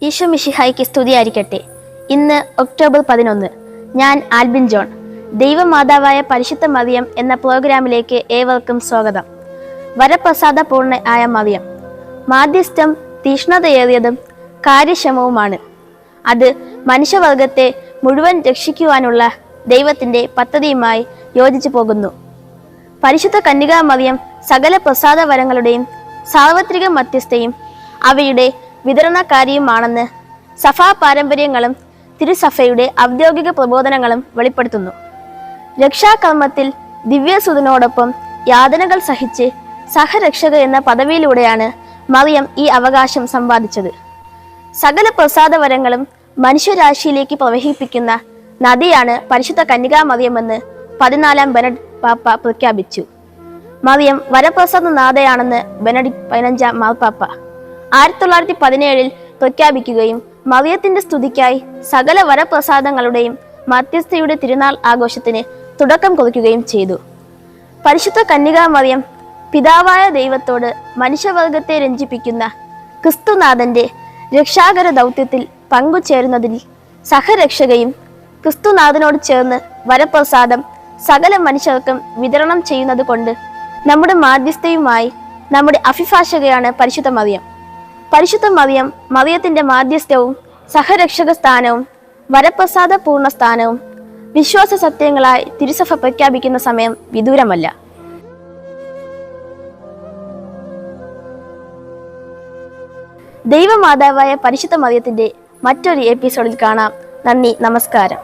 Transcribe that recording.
ഈശോ മിശിഹായ്ക്ക് സ്തുതിയായിരിക്കട്ടെ. ഇന്ന് ഒക്ടോബർ 11. ഞാൻ ആൽബിൻ ജോൺ. ദൈവമാതാവായ പരിശുദ്ധ മറിയം എന്ന പ്രോഗ്രാമിലേക്ക് ഏവർക്കും സ്വാഗതം. വരപ്രസാദ പൂർണ്ണ ആയ മറിയം മാധ്യസ്ഥം തീഷ്ണതയേറിയതും കാര്യക്ഷമവുമാണ്. അത് മനുഷ്യവർഗത്തെ മുഴുവൻ രക്ഷിക്കുവാനുള്ള ദൈവത്തിൻ്റെ പദ്ധതിയുമായി യോജിച്ചു പോകുന്നു. പരിശുദ്ധ കന്യകാ മറിയം സകല പ്രസാദ വരങ്ങളുടെയും സാർവത്രിക മധ്യസ്ഥയും അവയുടെ വിതരണക്കാരിയുമാണെന്ന് സഭാ പാരമ്പര്യങ്ങളും തിരുസഭയുടെ ഔദ്യോഗിക പ്രബോധനങ്ങളും വെളിപ്പെടുത്തുന്നു. രക്ഷാകർമ്മത്തിൽ ദിവ്യസുതനോടൊപ്പം യാതനകൾ സഹിച്ച് സഹരക്ഷക എന്ന പദവിയിലൂടെയാണ് മറിയം ഈ അവകാശം സമ്പാദിച്ചത്. സകല പ്രസാദവരങ്ങളും മനുഷ്യരാശിയിലേക്ക് പ്രവഹിപ്പിക്കുന്ന നദിയാണ് പരിശുദ്ധ കന്യകാ മറിയമെന്ന് 14-ാം ബെനഡിക്ട് പാപ്പ പ്രഖ്യാപിച്ചു. മറിയം വരപ്രസാദ നാഥയാണെന്ന് ബെനഡിക്ട് 15-ാം മാർപ്പാപ്പ 1917 പ്രഖ്യാപിക്കുകയും മറിയത്തിന്റെ സ്തുതിക്കായി സകല വരപ്രസാദങ്ങളുടെയും മധ്യസ്ഥയുടെ തിരുനാൾ ആഘോഷത്തിന് തുടക്കം കുറിക്കുകയും ചെയ്തു. പരിശുദ്ധ കന്യകാ മറിയം പിതാവായ ദൈവത്തോട് മനുഷ്യവർഗത്തെ രഞ്ജിപ്പിക്കുന്ന ക്രിസ്തുനാഥന്റെ രക്ഷാകര ദൗത്യത്തിൽ പങ്കുചേരുന്നതിൽ സഹരക്ഷകയും ക്രിസ്തുനാഥനോട് ചേർന്ന് വരപ്രസാദം സകല മനുഷ്യർക്കും വിതരണം ചെയ്യുന്നത് കൊണ്ട് നമ്മുടെ മാധ്യസ്ഥയുമായി നമ്മുടെ അഭിഭാഷകയാണ് പരിശുദ്ധ മറിയം. പരിശുദ്ധ മറിയം മറിയത്തിന്റെ മാധ്യസ്ഥവും സഹരക്ഷക സ്ഥാനവും വരപ്രസാദ പൂർണ്ണ സ്ഥാനവും വിശ്വാസ സത്യങ്ങളായി തിരുസഭ പ്രഖ്യാപിക്കുന്ന സമയം വിദൂരമല്ല. ദൈവമാതാവായ പരിശുദ്ധ മറിയത്തിന്റെ മറ്റൊരു എപ്പിസോഡിൽ കാണാം. നന്ദി, നമസ്കാരം.